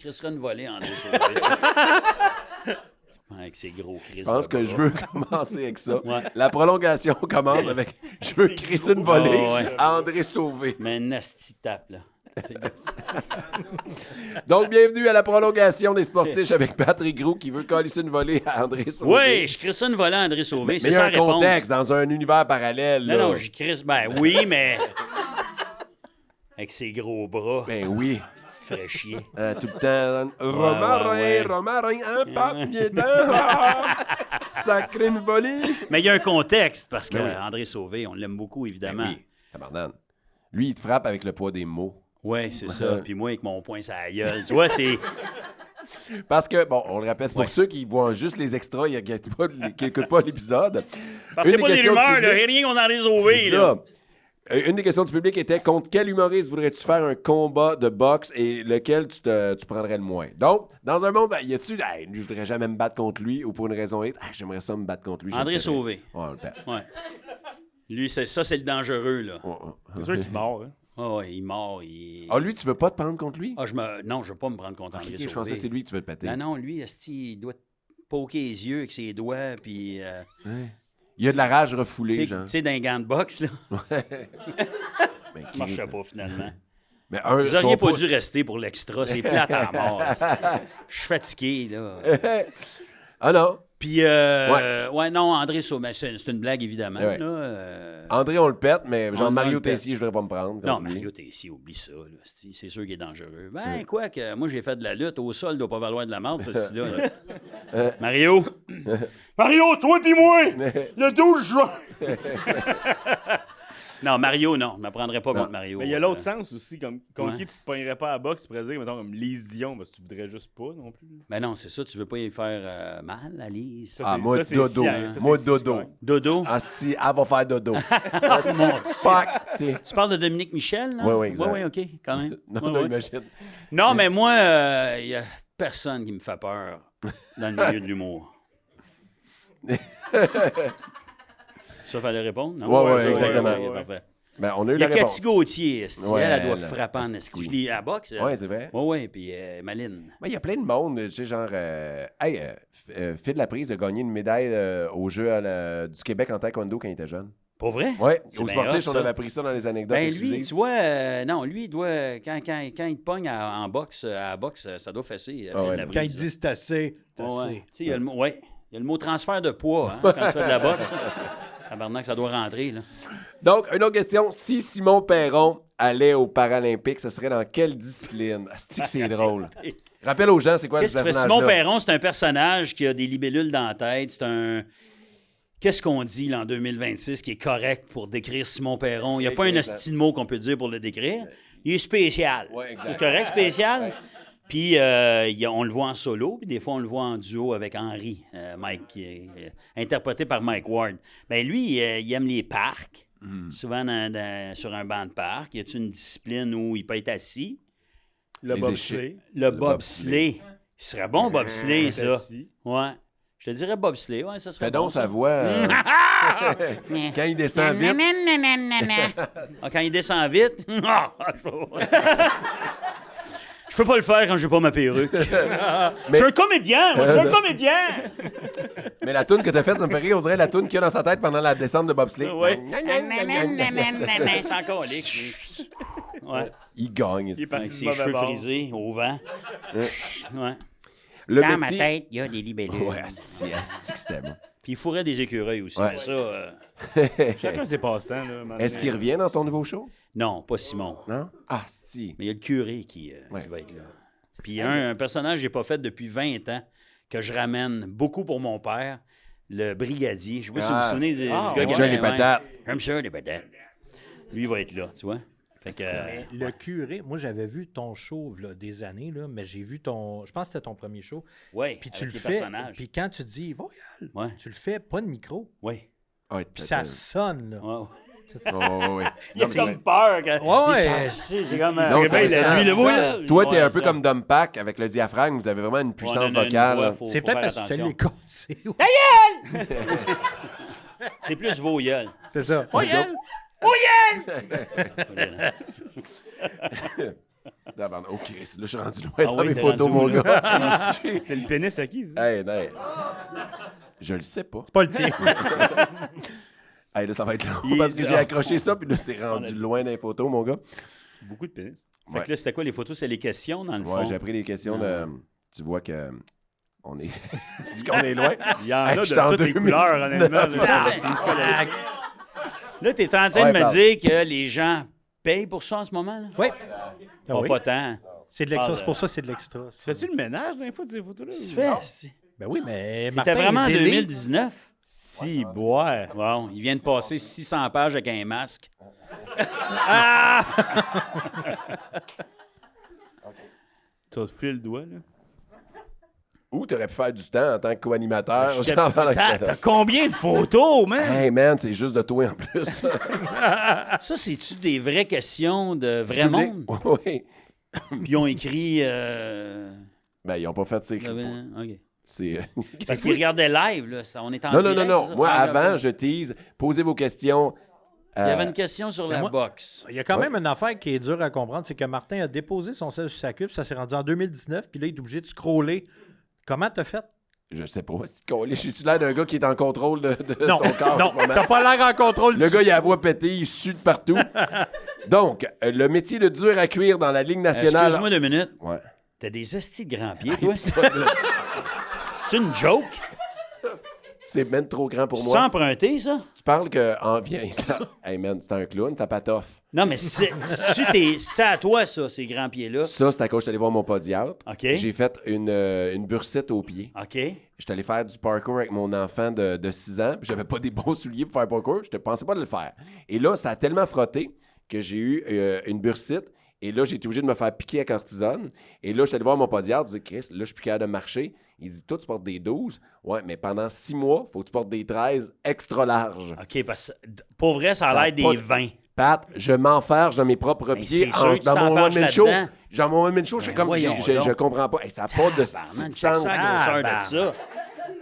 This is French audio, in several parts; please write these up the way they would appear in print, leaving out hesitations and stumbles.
crisserais une volée, André Sauvé. Avec ses gros crises. Je pense que je veux commencer avec ça. Ouais. La prolongation commence avec « Je veux crisser une volée ouais. à André Sauvé Mais une nasty tape, là. ». Donc, bienvenue à la prolongation des sportifs avec Patrick Groux qui veut calisser une volée à André Sauvé. Oui, je crisse une volée à André Sauvé. Mais C'est il y a ça un la réponse. contexte dans un univers parallèle. Non, là. non, j'y crisse. Ben oui, mais. Avec ses gros bras. Ben oui. Tu te ferais chier. Tout le temps. Romarin, ouais. Romarin, un papier temps. Sacré une volée. Mais il y a un contexte, parce que Ben oui. André Sauvé, on l'aime beaucoup, évidemment. Ben oui. Tabarnane. Lui, il te frappe avec le poids des mots. Oui, c'est ça. Puis moi, avec mon poing sur la gueule. Tu vois, c'est. Parce que, bon, on le répète, pour ceux qui voient juste les extras, qui n'écoutent pas l'épisode. Partez Une pas des des questions du rumeurs, là. public- Rien qu'on André Sauvé, C'est là. ça. Une des questions du public était contre quel humoriste voudrais-tu faire un combat de boxe et lequel tu prendrais le moins? Donc, dans un monde, y a-tu, lui, je voudrais jamais me battre contre lui ou pour une raison X, j'aimerais ça me battre contre lui. André Sauvé. Ouais, on le perd. Ouais. Lui, c'est le dangereux, là. C'est sûr qu'il est mort. Hein? Ah ouais, il est mort. Il... Ah, lui, tu veux pas te prendre contre lui? Ah, non, je veux pas me prendre contre André Ok, Sauvé. je pensais que c'est lui que tu veux te péter. Non, lui, esti, il doit te poker les yeux avec ses doigts, puis... Il y a de la rage refoulée, tu genre. sais, d'un gant de boxe, là. Ben, Ça marchait pas, finalement. Mais Vous auriez pas dû rester pour l'extra. C'est plate à mort. Je suis fatigué, là. Ah non. Puis, ouais, non, André Sauvé, c'est une blague, évidemment. Ouais. Là, André, on le pète, mais genre on Mario le pète. Tessier, je voudrais pas me prendre. Non, contre lui. Mario Tessier, oublie ça. Là. C'est sûr qu'il est dangereux. Ben, quoi que, moi, j'ai fait de la lutte. Au sol, il doit pas valoir de la merde, ce style-là. Là. Mario! Mario, toi pis moi! Le 12 juin! Non, Mario, non. Je ne m'apprendrais pas contre Mario. Mais il y a l'autre sens aussi, comme Ouais. qui tu te pognerais pas à la boxe, tu pourrais dire, mettons, comme Lise Dion, parce que tu voudrais juste pas non plus. Ben non, c'est ça. Tu veux pas y faire mal, Alice? Ça, Ah, c'est- moi, ça, c'est dodo. science, ça, Moi, c'est dodo. correct. Dodo? Asti, elle va faire dodo. Mon Dieu. Fuck, tu sais. Tu parles de Dominique Michel, là? Oui, oui, exact. Oui, OK, quand même. Non, Ouais, non, ouais. imagine. Non, mais moi, il y a personne qui me fait peur dans le milieu de l'humour. Ça, fallait répondre? Non? Ouais, ouais, exactement. ouais, ouais. Parfait. Ben, on a eu Il y a la réponse. Cathy Gauthier, esti. Ouais, Elle doit elle, frapper en esti. esti. Je l'ai à la boxe. Ouais, c'est vrai. Oui, puis Maline. Il y a plein de monde, tu sais, genre... Phil Laprise a gagné une médaille au jeu du Québec en taekwondo quand il était jeune. Pas vrai? Ouais, C'est au bien sportif, hot, on ça. avait appris ça dans les anecdotes Ben lui, exclusives. tu vois, non, lui, il doit, quand il te pogne en boxe, à la boxe, ça doit fesser. Ah ouais. Quand il dit c'est assez, c'est Ouais. assez. Tu sais, il y a le mot, ouais, il y a le mot transfert de poids, hein, quand tu fais de la boxe. Tabarnak, ça doit rentrer, là. Donc, une autre question. Si Simon Perron allait aux Paralympiques, ce serait dans quelle discipline? Asti que c'est drôle. Rappelle aux gens, c'est quoi ce Qu'est-ce qu'il fait? personnage-là? Simon Perron, c'est un personnage qui a des libellules dans la tête. C'est un... Qu'est-ce qu'on dit là, en 2026 qui est correct pour décrire Simon Perron? Il n'y a pas un esti de mot qu'on peut dire pour le décrire. Il est spécial. Ouais, exact. C'est correct, spécial? Ouais. Puis on le voit en solo, puis des fois on le voit en duo avec Henry, Mike, qui est interprété par Mike Ward. Ben lui, il aime les parcs, souvent sur un banc de parc. Y a-t-il une discipline où il peut être assis? Le Les bobsleigh. Le bobsleigh. Il serait bon, bobsleigh, ça. Assis. Ouais. Je te dirais bobsleigh, ouais, ça serait Fais bon. donc ça. sa voix. Quand il descend vite. Ah, quand il descend vite, je peux pas le faire quand j'ai pas ma perruque. Je suis un comédien, moi, je suis un comédien. Mais la toune que t'as faite, ça me fait rire. On dirait la toune qu'il y a dans sa tête pendant la descente de bobsleigh. Ouais. C'est encore lick. Ouais. Il gagne. Il est esti. parti Avec du ses mauvais cheveux bord. frisés au vent. Ouais. Le Dans ma métier... tête, il y a des libellules. Ouais, asti que c'était bon. Puis il fourrait des écureuils aussi. Ouais. Mais ça, Chacun ses passe-temps. Là, maintenant. Est-ce qu'il revient dans ton nouveau show? non, pas Simon. Non? Ah, si. Mais il y a le curé qui va être là. Puis un personnage que j'ai pas fait depuis 20 ans, que je ramène beaucoup pour mon père, le brigadier. Je sais pas si vous vous souvenez du gars qui J'aime les avait- patates. J'aime ça, les patates. Lui, il va être là, tu vois. Fait que, Mais le curé, moi j'avais vu ton show là, des années, là, mais j'ai vu ton. Je pense que c'était ton premier show. ouais, Puis tu avec le les fais. personnages. Puis quand tu dis voyelle, Ouais, tu le fais pas de micro. ouais. Ouais, Puis ça sonne. Là. Ouais. ouais. Il a comme peur. Quand... Ouais, il ouais. c'est comme... Non, réveille t'as la ça. nuit, le voyage. Toi, t'es Ouais, un peu ça. comme Dom Pack avec le diaphragme. Vous avez vraiment une Ouais, puissance non, non, vocale. ouais, là. faut C'est faire peut-être parce que tu attention. l'es cassé. C'est plus voyelle. C'est ça. Voyelle! OK, là, je suis rendu loin Ah dans oui, mes t'es photos, rendu mon où, là? gars. C'est le pénis à qui, ça? Hey, ben, je le sais pas. C'est pas le tien. Hey, là, ça va être long Il parce dit- que j'ai accroché ça, puis là, c'est rendu a dit- loin dans les photos, mon gars. Beaucoup de pénis. Fait que là, c'était quoi les photos? C'est les questions, dans le fond. Ouais, j'ai appris les questions Ah. de... Tu vois que... On est... C'est qu'on est loin. Il y en Hey, a j'étais en de toutes les 2019. couleurs, honnêtement. là. Là, tu es en train Ouais, de me parle. dire que les gens payent pour ça en ce moment? Là? Oui. Pas, oui. pas tant. C'est de l'extra. Ah, C'est pour ça que c'est de l'extra. Tu fais-tu le ménage dans les fois de ces photos-là? Ça se ou- fait. Ben oui, mais C'était Martin, vraiment en il délite. 2019? Si, boire. Wow, il vient de passer 600 pages avec un masque. Tu vas te filer le doigt, là. Ou t'aurais pu faire du temps en tant que co-animateur. J'étais genre, petit- dans la- T'as combien de photos, man? Hey, man, c'est juste de toi en plus. Ça, c'est-tu des vraies questions de vrai monde? Oui. Puis ils ont écrit... Ben, ils ont pas fait ces... OK. C'est... Parce qu'ils regardaient live, là. On est en Non, direct, non. c'est ça? Moi, Ah, avant, ok. je tease. Posez vos questions. Il y avait une question sur la moi- boxe. Il y a quand même une affaire qui est dure à comprendre, c'est que Martin a déposé son sel sur sa queue, puis ça s'est rendu en 2019, puis là, il est obligé de scroller. Comment t'as fait? Je sais pas. Je suis l'air d'un gars qui est en contrôle de Non, son corps en non, ce moment. t'as pas l'air en contrôle. Le gars, il a la voix pétée, il sue de partout. Donc, le métier de dur à cuire dans la Ligue nationale... Excuse-moi 2 minutes. Ouais. T'as des estis de grands pieds, toi? C'est une joke? C'est même trop grand pour C'est moi. emprunté, ça? Tu parles que... Viens, hey man, c'est un clown, t'as pas tough. Non, mais c'est à toi, ça, ces grands pieds-là. Ça, c'est à cause que je suis allé voir mon podiatre. OK. J'ai fait une bursite au pied. OK. Je suis allé faire du parkour avec mon enfant de 6 ans. Puis j'avais pas des bons souliers pour faire parkour. Je ne pensais pas de le faire. Et là, ça a tellement frotté que j'ai eu une bursite. Et là, j'ai été obligé de me faire piquer à cortisone. Et là, je suis allé voir mon podiatre. Je dis, Chris, là, je suis plus capable de marcher. Il dit, toi, tu portes des 12. Ouais, mais pendant 6 mois, il faut que tu portes des 13 extra larges. OK, parce que pour vrai, ça Ça a a l'air des pas de- 20. Pat, je m'enferge dans mes propres Mais pieds c'est sûr que tu dans mon t'enferges one-man show. là-dedans. Dans mon one-man show, je fais comme, voyons je donc. comprends pas. Hey, ça n'a pas de Tabarnak, sens. check ça, la grosseur de ça.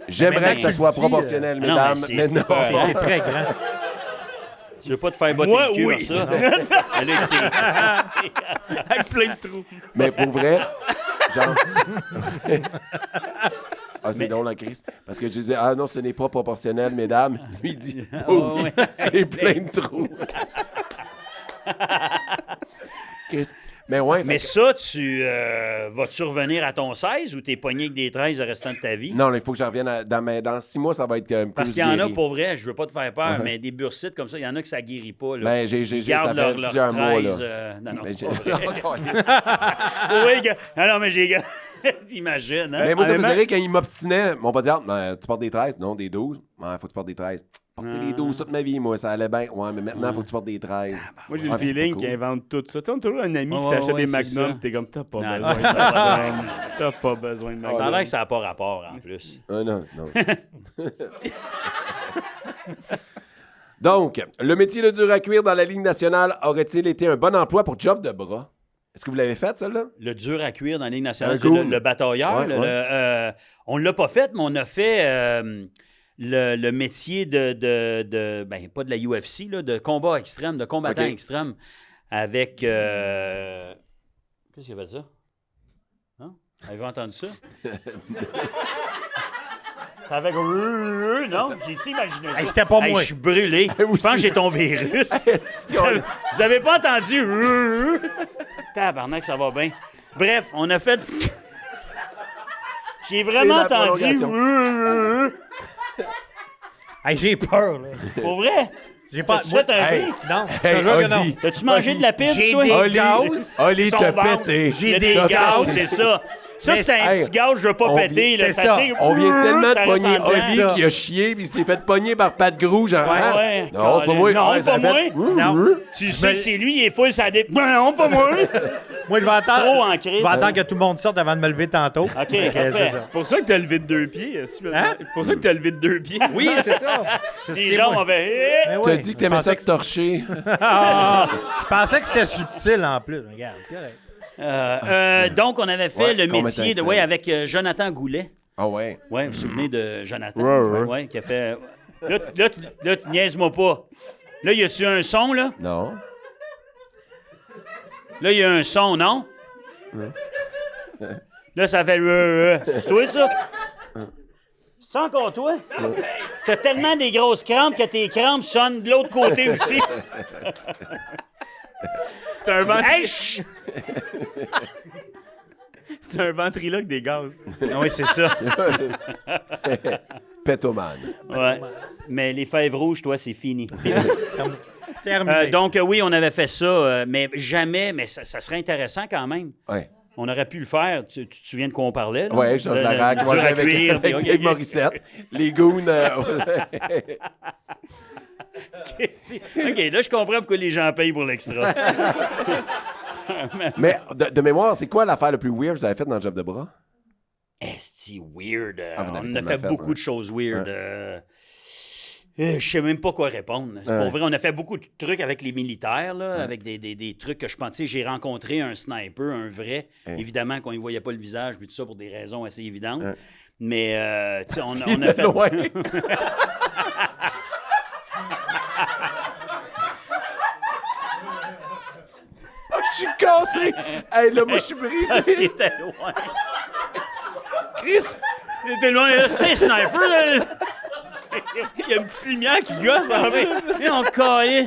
J'aimerais maintenant que ça que tu soit le dis, proportionnel, non, mesdames. mais Mais c'est non. pas- C'est très grand. Tu veux pas te faire botter Moi, le cul oui. par ça? Alex, c'est... Avec plein de trous. Mais pour vrai, genre. Ah, c'est drôle, la crise. Parce que je disais, ah non, ce n'est pas proportionnel, mesdames. Lui, il dit, oh, oui, ouais. c'est plein de trous. Chris. Mais ouais, Mais fait ça, tu vas-tu revenir à ton 16 ou t'es pogné avec des 13 le restant de ta vie? que- non, il faut que je revienne dans 6 mois, ça va être plus Parce qu'il y en a, guéri. pour vrai, je veux pas te faire peur, mais des bursites comme ça, il y en a que ça guérit pas. Là. Ben, j'ai Ils ça gardent fait leur plusieurs mois, 13. là. Non, Mais c'est j'ai- pas vrai. Encore lisse. Oui, gars. Ah non, mais j'ai... T'imagines, hein? Mais moi, ça me Honnêtement- faisait rire quand il m'obstinait. Mon podiatre, tu portes des 13? Non, des 12. Ouais, faut que tu portes des 13. Porter les 12 toute ma vie, moi, ça allait bien. Ouais, mais maintenant, il faut que tu portes des 13. Moi, j'ai Ouais, le c'est feeling pas cool. qu'ils inventent tout ça. Tu sais, on a toujours un ami qui Ouais, s'achète ouais, des c'est ça. Magnum, t'es comme, t'as pas Non, besoin de Magnum. T'as pas besoin de Ça a Magnum. l'air que ça n'a pas rapport, en plus. Non. Donc, le métier de dur à cuire dans la Ligue nationale aurait-il été un bon emploi pour job de bras? Est-ce que vous l'avez fait, ça, là? Le dur à cuire dans la Ligue nationale, Un c'est goon. le batailleur. Ouais, On ne l'a pas fait, mais on a fait le métier ben, pas de la UFC, là, de combat extrême, de combattant OK. extrême avec... Qu'est-ce qu'il y avait de ça? Non? Avez-vous entendu ça? Ça avait comme... Non? J'ai-tu imaginé ça? Hey, c'était pas Hey, moi. je suis brûlé. Je pense que j'ai ton virus. Vous avez pas entendu? Tabarnak, ça va bien. Bref, on a fait... J'ai vraiment C'est la entendu... Hey, j'ai peur, là. Pour vrai? J'ai pas. T'as-tu fait un Hey. bruit? Non, Hey, je te jure que non. Oli. T'as-tu mangé de la pizza, J'ai toi? des Oli, gaz. Oli Son t'a ventre. pété. Il y a des gaz, c'est ça. Ça, Mais c'est un hey, petit gaz, je veux pas on péter. vient- Là, c'est ça ça. tire. On vient tellement Ça de reste pogner en dedans. Oli qui a chié puis il s'est fait pogner par Pat Grou, genre. Ouais, hein? ouais. Non, c'est pas moi. Non, Ouais, ça pas a fait- moi. Non. Tu sais que c'est lui, il est full, ça dé... Non, pas moi. Moi, je vais attendre. Trop en crise. Je vais attendre que tout le monde sorte avant de me lever tantôt. OK, C'est parfait. ça. C'est pour ça que t'as levé de 2 pieds. Hein? C'est pour ça que t'as levé de 2 pieds. Oui, c'est ça. C'est- Les c'est gens moi. m'ont fait... Mais T'as oui, dit que je t'aimais pensais ça torcher. Ah, je pensais que c'était subtil en plus. Regarde. correct. Donc, on avait fait Ouais, le combattant métier de, extrême. ouais, avec Jonathan Goulet. Ah ouais. Ouais, vous vous souvenez de Jonathan? Ouais. Ouais, qui a fait... Là, tu niaises-moi pas. Là, y a-tu un son, là? Non. Là, il y a un son, non? Là, ça fait... C'est toi, ça? C'est encore toi? T'as tellement des grosses crampes que tes crampes sonnent de l'autre côté aussi. C'est un Hey, chut! C'est un ventriloque des gaz. Oui, c'est ça. Pétomane. Ouais. Mais les fèves rouges, toi, c'est fini. Terminé. Donc, oui, on avait fait ça, mais jamais, mais ça serait intéressant quand même. Ouais. On aurait pu le faire. Tu te souviens de quoi on parlait? Là? Ouais, Georges Larac, moi, dur à avec, cuire, avec puis Dave Morissette. Les goons. OK, là, je comprends pourquoi les gens payent pour l'extra. Mais de mémoire, c'est quoi l'affaire la plus weird que vous avez faite dans le job de bras? Est-ce weird? vous avez On a tellement fait fait, beaucoup ouais. de choses weird. Je sais même pas quoi répondre. C'est pour vrai, on a fait beaucoup de trucs avec les militaires, là, avec des trucs que je pensais. J'ai rencontré un sniper, un vrai. Évidemment qu'on ne voyait pas le visage, puis tout ça pour des raisons assez évidentes. Mais, tu sais, on a fait... Loin. Oh, je suis cassé! Hey, là, moi, je suis Parce qu'il brisé! était loin. Chris! Il était loin. C'est un sniper, là. Il y a une petite lumière qui gosse en fait. Et on caillait.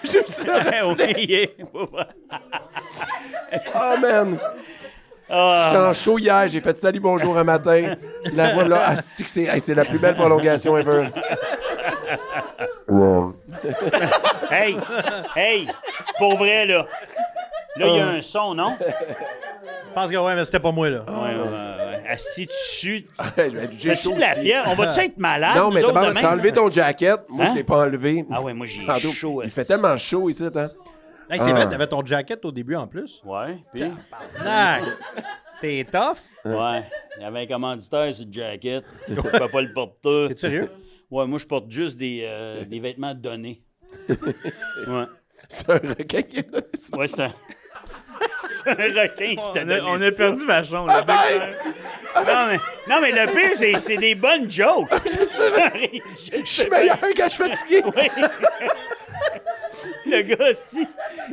Juste là! Oui. Oh, man! J'étais en show hier, j'ai fait salut, bonjour un matin. La voix là, c'est la plus belle prolongation ever. Hey, pour vrai, là. Là, il y a un son, non? Je pense que ouais, mais c'était pas moi, là. Ouais. Asti, tu sues. J'ai Fais-tu chaud de la aussi. fièvre? On va-tu être malade, Non, mais nous autres, t'as demain? enlevé ton jacket. Moi, Hein? je l'ai pas enlevé. Ah ouais, moi, j'ai Tantôt, chaud. il fait asti. tellement chaud ici, hein? Hey, c'est vrai, t'avais ton jacket au début en plus. Ouais, puis... Ah, t'es tough. Ouais, il y avait un commanditaire sur le jacket. Je peux pas le porter. T'es sérieux? Ouais, moi, je porte juste des vêtements donnés. Ouais. C'est un requin qui a donné ça. Ouais, c'est un... c'est un requin qui t'a donné On a ça. perdu Vachon. Là, Non, mais le pire, c'est des bonnes jokes. Sorry, Je suis meilleur quand je suis fatigué. Oui. Le gars, c'ti,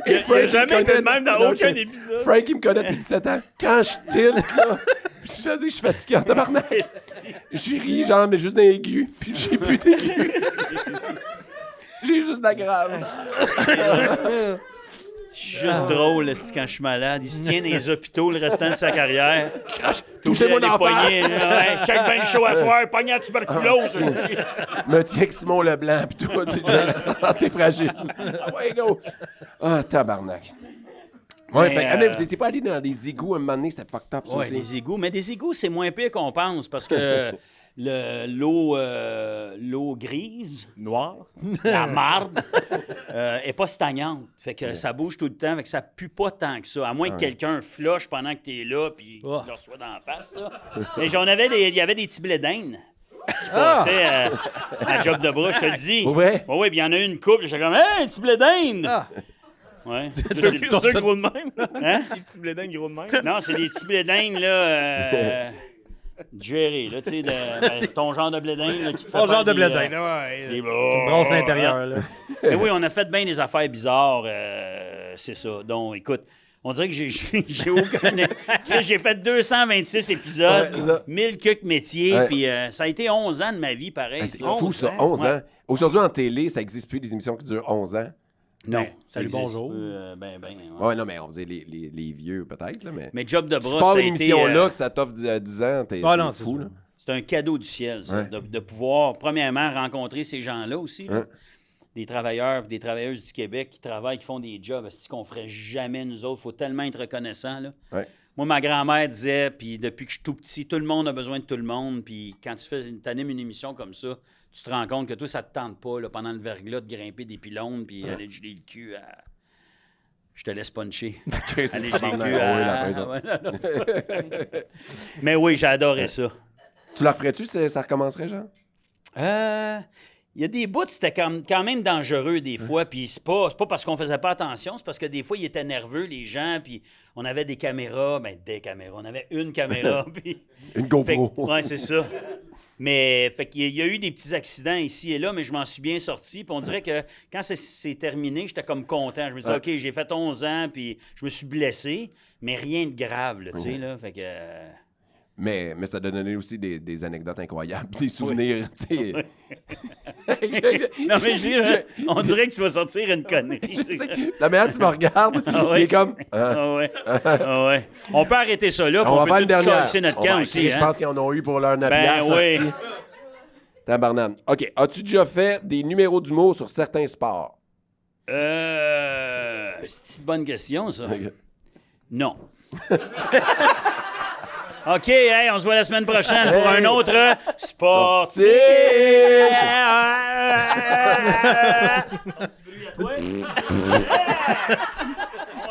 il a jamais été de même dans Non, aucun épisode. Frank, il me connaît depuis 17 ans. Quand je tilte, là, puis je suis fatigué en tabarnak. J'ai ri, genre, mais juste d'un aigu, puis j'ai plus d'aigu. J'ai juste de la grave. c'est juste drôle, c'ti, quand je suis malade. Il se tient dans les hôpitaux le restant de sa carrière. Touchez-moi Les dans la poignets, face. là, ouais, check ben le show à soir, pognant tuberculose. c'ti. Me tiens que Simon Leblanc, puis toi, tu sais, la santé fragile. Ah ouais, go. Ah, tabarnak. Ouais, mais vous étiez pas allé dans des égouts un moment donné, c'était fucked up, ça Ouais, aussi. les égouts. Mais des égouts, c'est moins pire qu'on pense parce que l'eau grise, Noir. la marde, est pas stagnante. Fait que ça bouge tout le temps, fait que ça pue pas tant que ça. À moins que quelqu'un flush pendant que t'es là puis que tu le reçois dans la face. Là. Mais il y avait des petits blés d'Inde qui passaient à job de bras, je te le dis. Pour vrai? Oui, puis il y en a eu une couple. J'étais comme, hey, un petit blé d'Inde! Ah. Ouais. Ceux gros de même. Hein? Les petits blédins gros de même. Non, c'est des petits blés d'Inde, là. Gérés, là, tu sais, ton genre de blé d'Inde, là, qui te fait Ton faire genre de des, blé d'Inde, des- Tu me brosses l'intérieur, là. Mais oui, on a fait bien des affaires bizarres, c'est ça. Donc, écoute, on dirait que j'ai aucun... J'ai fait 226 épisodes, Ouais, ça. 1000 quelques métiers, Ouais. puis ça a été 11 ans de ma vie, pareil. Ah, c'est ça. fou, ça, 11 ans. Aujourd'hui, en télé, ça n'existe plus des émissions qui durent 11 ans. Non, Ben, salut, ça existe bonjour. peu, ouais. Ouais, non, mais on faisait les vieux, peut-être, là, mais... Mais Job de Tu bras, pars ça a une été... émission-là, que ça t'offre 10 ans, t'es Ah, non, c'est c'est fou, ça. là. C'est un cadeau du ciel, ça, Ouais. de pouvoir, premièrement, rencontrer ces gens-là aussi. Là. Ouais. Des travailleurs et des travailleuses du Québec qui travaillent, qui font des jobs qu'on ne ferait jamais nous autres. Il faut tellement être reconnaissant. Là. Ouais. Moi, ma grand-mère disait, puis depuis que je suis tout petit, tout le monde a besoin de tout le monde. Puis quand tu animes une émission comme ça, tu te rends compte que toi, ça ne te tente pas là, pendant le verglas de grimper des pylônes puis aller geler le cul à... Je te laisse puncher. C'est Allez, tabarnak. j'ai le cul Ah oui, là, à... par exemple. Ouais, non, c'est pas- Mais oui, j'ai adoré ça. Tu la ferais-tu si ça recommencerait, genre? Il y a des bouts, c'était quand même dangereux des fois, puis c'est pas parce qu'on faisait pas attention, c'est parce que des fois, ils étaient nerveux, les gens, puis on avait des caméras, on avait une caméra, puis... Une GoPro. Ouais, c'est ça. Mais fait qu'il y a eu des petits accidents ici et là, mais je m'en suis bien sorti, puis on dirait que quand c'est terminé, j'étais comme content. Je me disais, OK, j'ai fait 11 ans, puis je me suis blessé, mais rien de grave, là, tu sais, là, fait que... Mais ça a donné aussi des anecdotes incroyables, des souvenirs, tu sais. Non, mais on dirait que tu vas sortir une connerie. Je sais que la manière que tu me regardes, Ah ouais. il est comme... Ah ouais. Ah ouais. On peut arrêter ça là, puis on va on faire peut une tout dernière. casser notre On va camp essayer, aussi. je pense qu'ils en ont eu pour leur Ben oui. Tabarnane. OK. As-tu déjà fait des numéros d'humour sur certains sports? C'est une bonne question, ça. OK. Non. OK, hey, on se voit la semaine prochaine pour un autre sportif. Un petit bruit à toi. Yes!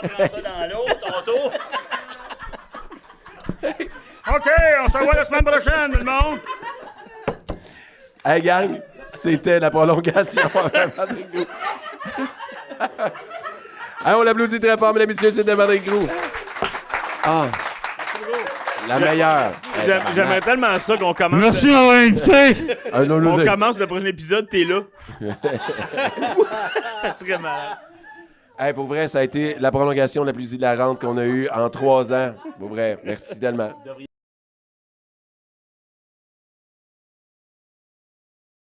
On prend ça dans l'eau, ton tour. OK, on se voit la semaine prochaine, tout le monde. Hey, gang, c'était la prolongation. Hey, on l'applaudit très fort, mesdames et messieurs, c'était Patrick Groux. Ah, la meilleure. J'aimerais tellement ça qu'on commence. Merci d'avoir invité. On commence le prochain épisode, t'es là. Ça serait malade. Hey, pour vrai, ça a été la prolongation la plus hilarante qu'on a eue en 3 ans. Pour vrai, merci tellement.